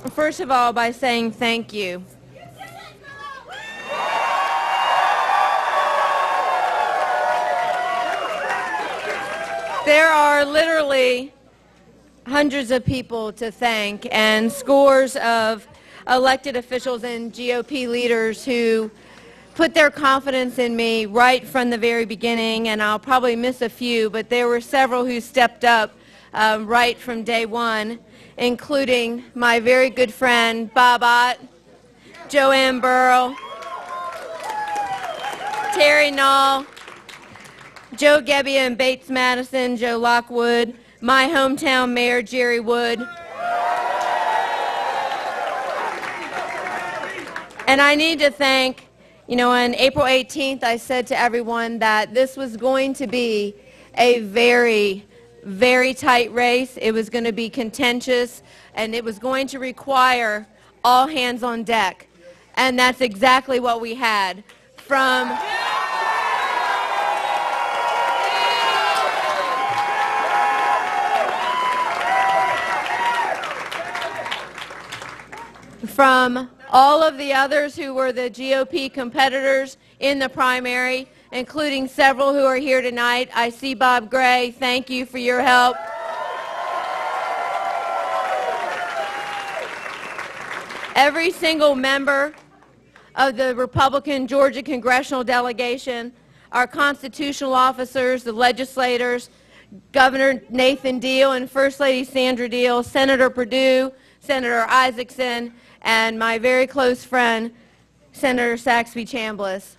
first of all, by saying thank you. There are literally hundreds of people to thank and scores of elected officials and GOP leaders who put their confidence in me right from the very beginning, and I'll probably miss a few, but there were several who stepped up right from day one, including my very good friend Bob Ott, Joanne Burrow, Terry Null, Joe Gebbia and Bates Madison, Joe Lockwood, my hometown mayor Jerry Wood. And I need to thank, on April 18th, I said to everyone that this was going to be a very, very tight race. It was going to be contentious, and it was going to require all hands on deck. And that's exactly what we had. From all of the others who were the GOP competitors in the primary, including several who are here tonight. I see Bob Gray. Thank you for your help. Every single member of the Republican Georgia congressional delegation, our constitutional officers, the legislators, Governor Nathan Deal and First Lady Sandra Deal, Senator Perdue, Senator Isaacson, and my very close friend, Senator Saxby Chambliss.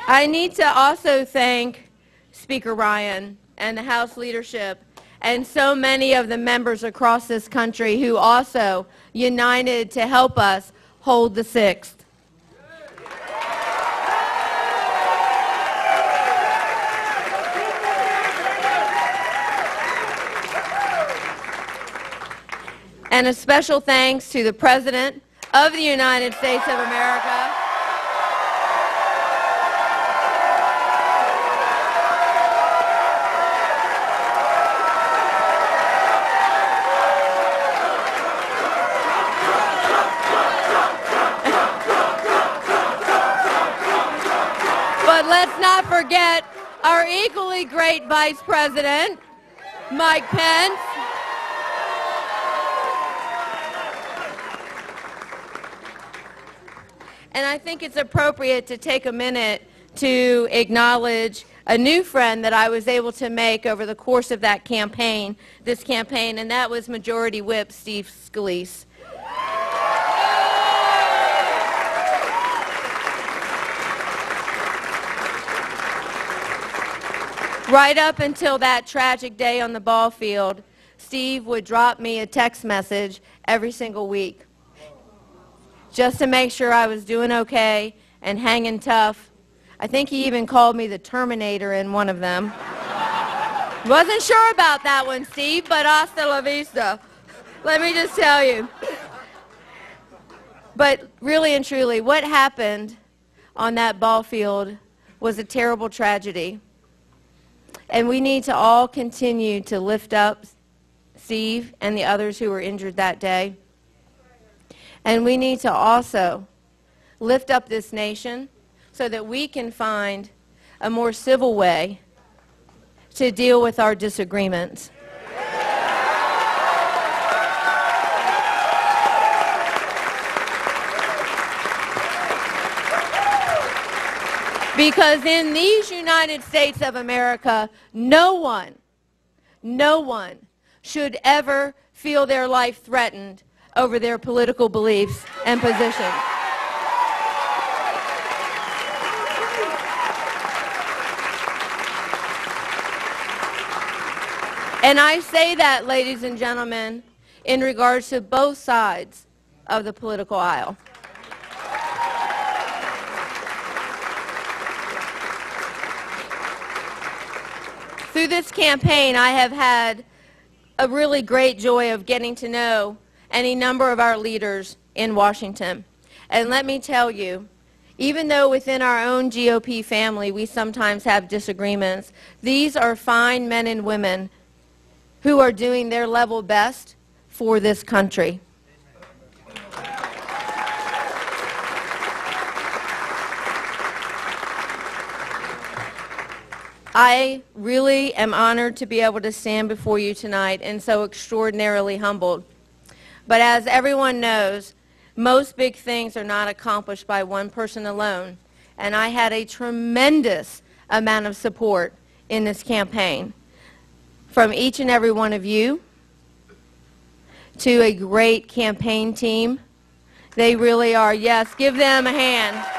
I need to also thank Speaker Ryan and the House leadership and so many of the members across this country who also united to help us hold the sixth. And a special thanks to the President of the United States of America, but let's not forget our equally great Vice President, Mike Pence. And I think it's appropriate to take a minute to acknowledge a new friend that I was able to make over the course of that campaign, and that was Majority Whip Steve Scalise. Right up until that tragic day on the ball field, Steve would drop me a text message every single week, just to make sure I was doing okay and hanging tough. I think he even called me the Terminator in one of them. Wasn't sure about that one, Steve, but hasta la vista. Let me just tell you. But really and truly, what happened on that ball field was a terrible tragedy. And we need to all continue to lift up Steve and the others who were injured that day. And we need to also lift up this nation so that we can find a more civil way to deal with our disagreements. Because in these United States of America, no one should ever feel their life threatened over their political beliefs and positions. And I say that, ladies and gentlemen, in regards to both sides of the political aisle. Through this campaign, I have had a really great joy of getting to know any number of our leaders in Washington. And let me tell you, Even though within our own GOP family we sometimes have disagreements, these are fine men and women who are doing their level best for this country. I really am honored to be able to stand before you tonight and so extraordinarily humbled. But as everyone knows, most big things are not accomplished by one person alone, and I had a tremendous amount of support in this campaign from each and every one of you to a great campaign team. They really are. Yes, give them a hand.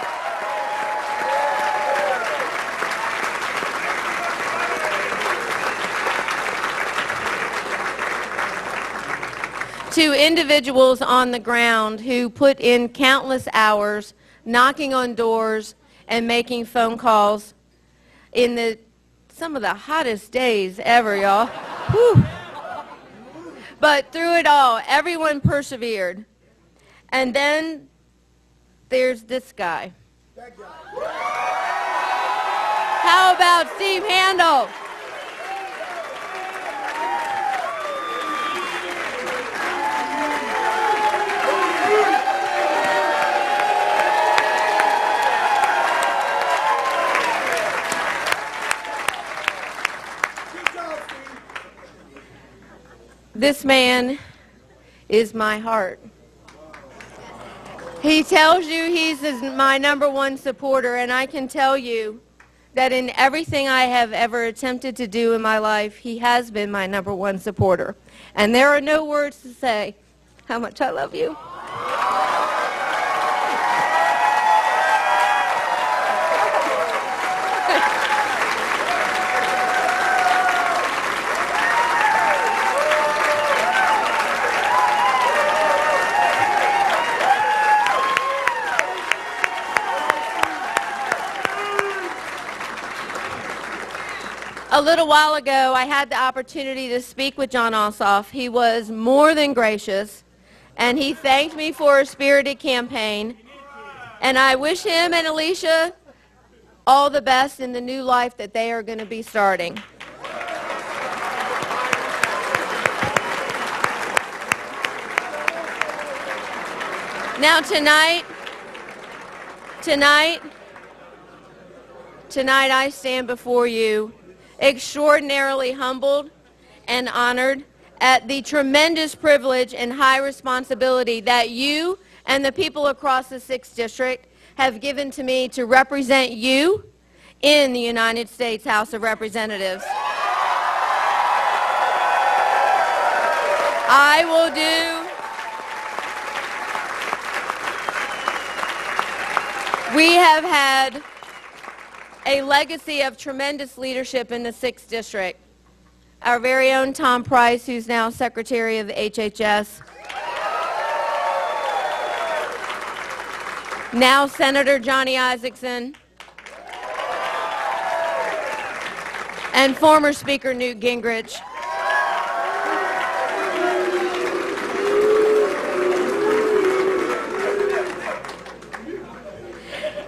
To individuals on the ground who put in countless hours knocking on doors and making phone calls in some of the hottest days ever, y'all. Whew. But through it all, everyone persevered. And then there's this guy. How about Steve Handel? This man is my heart. He tells you he's my #1 supporter, and I can tell you that in everything I have ever attempted to do in my life, he has been my #1 supporter. And there are no words to say how much I love you. A little while ago, I had the opportunity to speak with John Ossoff. He was more than gracious, and he thanked me for a spirited campaign. And I wish him and Alicia all the best in the new life that they are going to be starting. Now tonight I stand before you extraordinarily humbled and honored at the tremendous privilege and high responsibility that you and the people across the 6th District have given to me to represent you in the United States House of Representatives. I will do. We have had a legacy of tremendous leadership in the 6th District. Our very own Tom Price, who's now Secretary of the HHS. Now Senator Johnny Isakson. And former Speaker Newt Gingrich.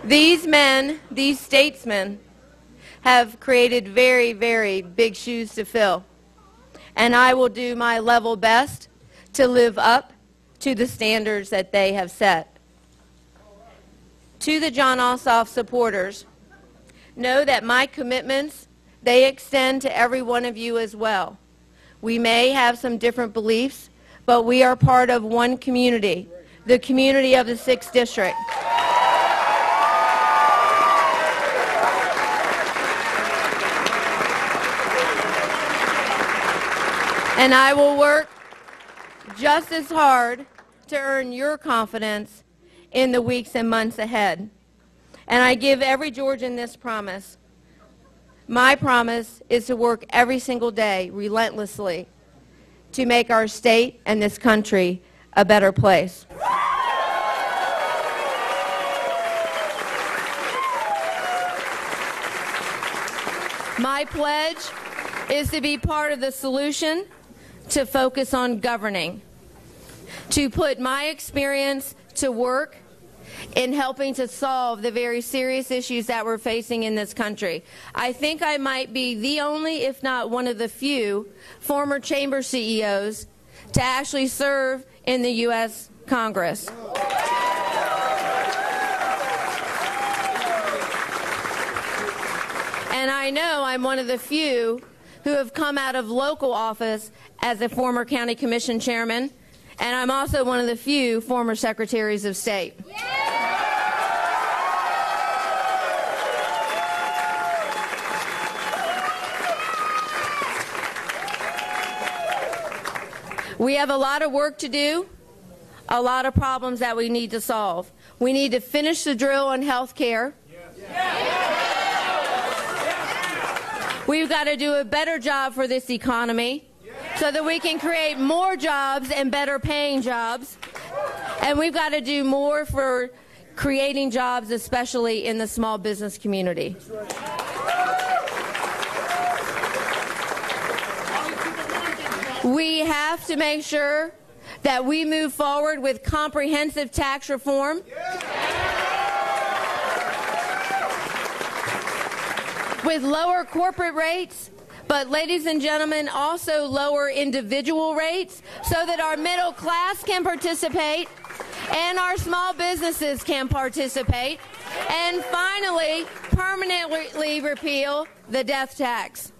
These men, these statesmen, have created very, very big shoes to fill. And I will do my level best to live up to the standards that they have set. To the John Ossoff supporters, know that my commitments, they extend to every one of you as well. We may have some different beliefs, but we are part of one community, the community of the 6th District. And I will work just as hard to earn your confidence in the weeks and months ahead. And I give every Georgian this promise. My promise is to work every single day relentlessly to make our state and this country a better place. My pledge is to be part of the solution, to focus on governing, to put my experience to work in helping to solve the very serious issues that we're facing in this country. I think I might be the only, if not one of the few, former chamber CEOs to actually serve in the U.S. Congress. And I know I'm one of the few who have come out of local office as a former county commission chairman, and I'm also one of the few former secretaries of state. We have a lot of work to do, a lot of problems that we need to solve. We need to finish the drill on health care. We've got to do a better job for this economy so that we can create more jobs and better paying jobs. And we've got to do more for creating jobs, especially in the small business community. We have to make sure that we move forward with comprehensive tax reform. With lower corporate rates, but ladies and gentlemen, also lower individual rates so that our middle class can participate and our small businesses can participate. And finally, permanently repeal the death tax.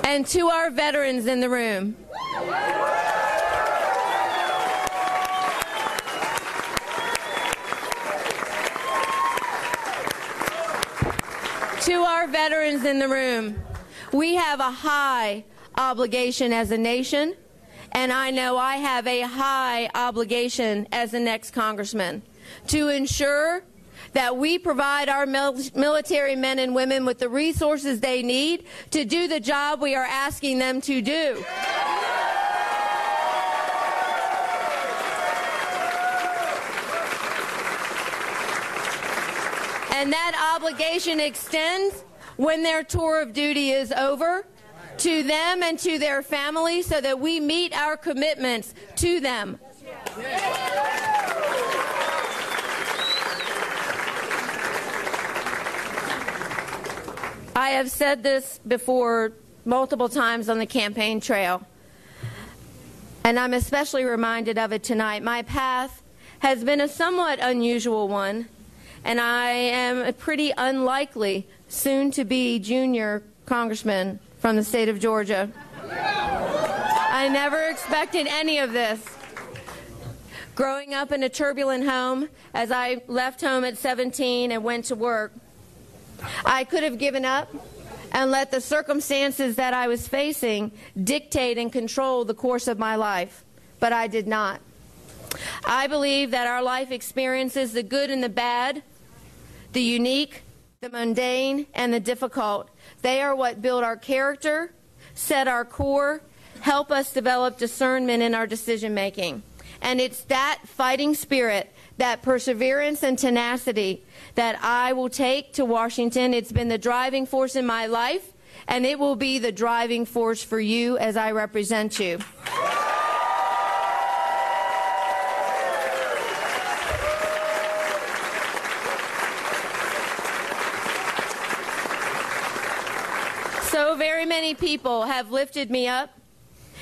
And to our veterans in the room, we have a high obligation as a nation, and I know I have a high obligation as the next congressman to ensure that we provide our military men and women with the resources they need to do the job we are asking them to do. And that obligation extends when their tour of duty is over to them and to their families so that we meet our commitments to them. I have said this before multiple times on the campaign trail, and I'm especially reminded of it tonight. My path has been a somewhat unusual one, and I am a pretty unlikely soon-to-be junior congressman from the state of Georgia. I never expected any of this. Growing up in a turbulent home, as I left home at 17 and went to work, I could have given up and let the circumstances that I was facing dictate and control the course of my life, but I did not. I believe that our life experiences, the good and the bad, the unique, the mundane, and the difficult, they are what build our character, set our core, help us develop discernment in our decision making. And it's that fighting spirit, that perseverance and tenacity that I will take to Washington. It's been the driving force in my life, and it will be the driving force for you as I represent you. So very many people have lifted me up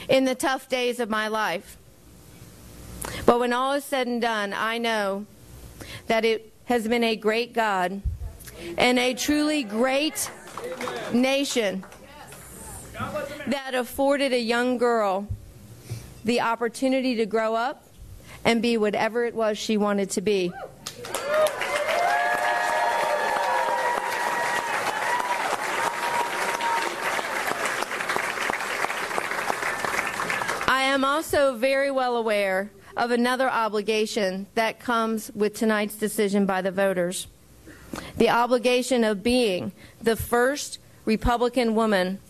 in the tough days of my life. But when all is said and done, I know that it has been a great God and a truly great nation that afforded a young girl the opportunity to grow up and be whatever it was she wanted to be. I am also very well aware of another obligation that comes with tonight's decision by the voters. The obligation of being the first Republican woman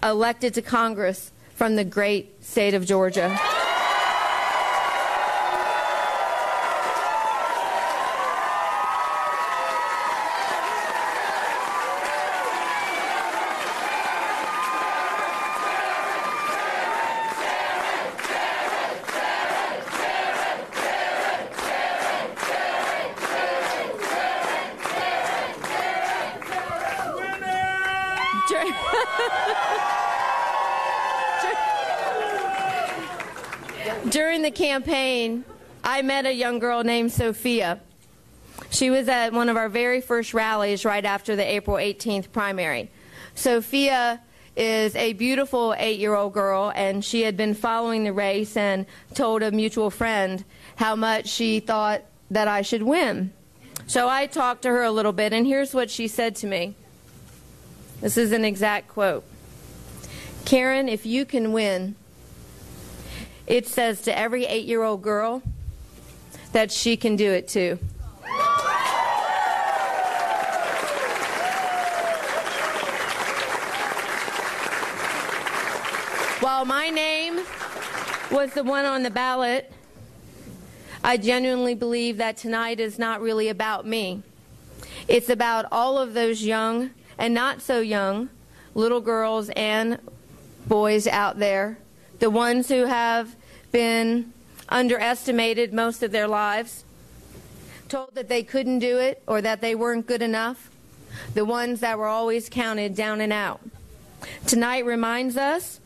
elected to Congress from the great state of Georgia. During the campaign, I met a young girl named Sophia. She was at one of our very first rallies right after the April 18th primary. Sophia is a beautiful 8-year-old girl, and she had been following the race and told a mutual friend how much she thought that I should win. So I talked to her a little bit, and here's what she said to me. This is an exact quote. "Karen, if you can win, it says to every 8-year-old girl that she can do it too." While my name was the one on the ballot, I genuinely believe that tonight is not really about me. It's about all of those young and not so young little girls and boys out there, the ones who have been underestimated most of their lives, told that they couldn't do it or that they weren't good enough, the ones that were always counted down and out. Tonight reminds us,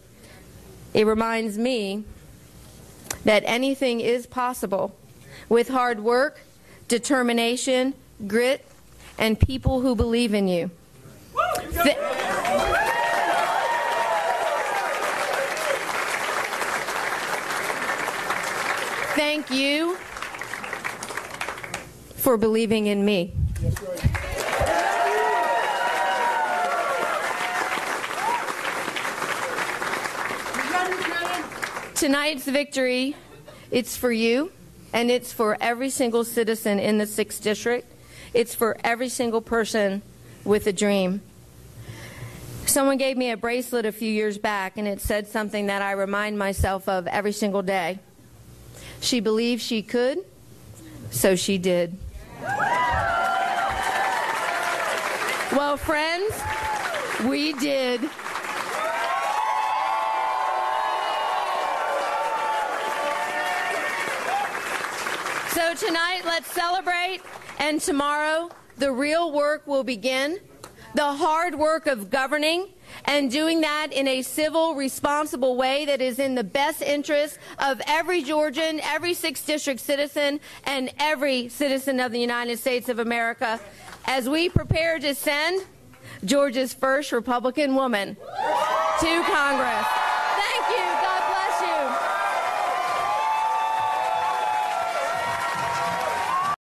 it reminds me, that anything is possible with hard work, determination, grit, and people who believe in you. Thank you for believing in me. Tonight's victory, it's for you, and it's for every single citizen in the 6th District. It's for every single person with a dream. Someone gave me a bracelet a few years back, and it said something that I remind myself of every single day. She believed she could, so she did. Well, friends, we did. So tonight, let's celebrate, and tomorrow, the real work will begin. The hard work of governing and doing that in a civil, responsible way that is in the best interest of every Georgian, every 6th District citizen, and every citizen of the United States of America as we prepare to send Georgia's first Republican woman to Congress. Thank you.